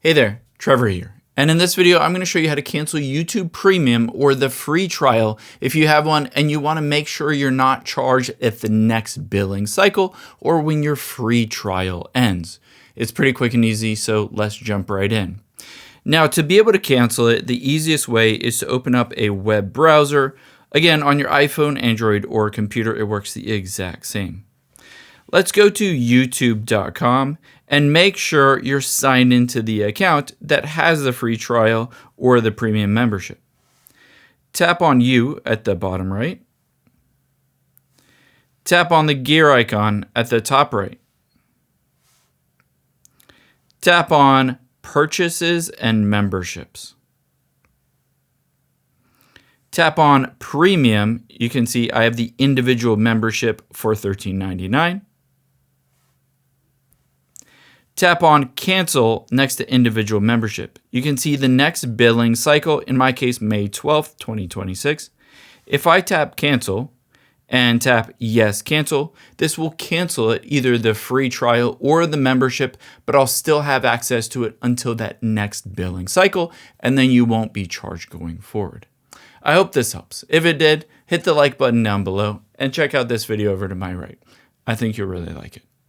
Hey there, Trevor here. And in this video, I'm going to show you how to cancel YouTube Premium or the free trial if you have one and you want to make sure you're not charged at the next billing cycle or when your free trial ends. It's pretty quick and easy, so let's jump right in. Now, to be able to cancel it, the easiest way is to open up a web browser. Again, on your iPhone, Android, or computer, it works the exact same. Let's go to youtube.com and make sure you're signed into the account that has the free trial or the premium membership. Tap on You at the bottom right. Tap on the gear icon at the top right. Tap on Purchases and Memberships. Tap on Premium. You can see I have the individual membership for $13.99. Tap on Cancel next to Individual Membership. You can see the next billing cycle, in my case, May 12th, 2026. If I tap Cancel and tap Yes, Cancel, this will cancel it, either the free trial or the membership, but I'll still have access to it until that next billing cycle, and then you won't be charged going forward. I hope this helps. If it did, hit the like button down below and check out this video over to my right. I think you'll really like it.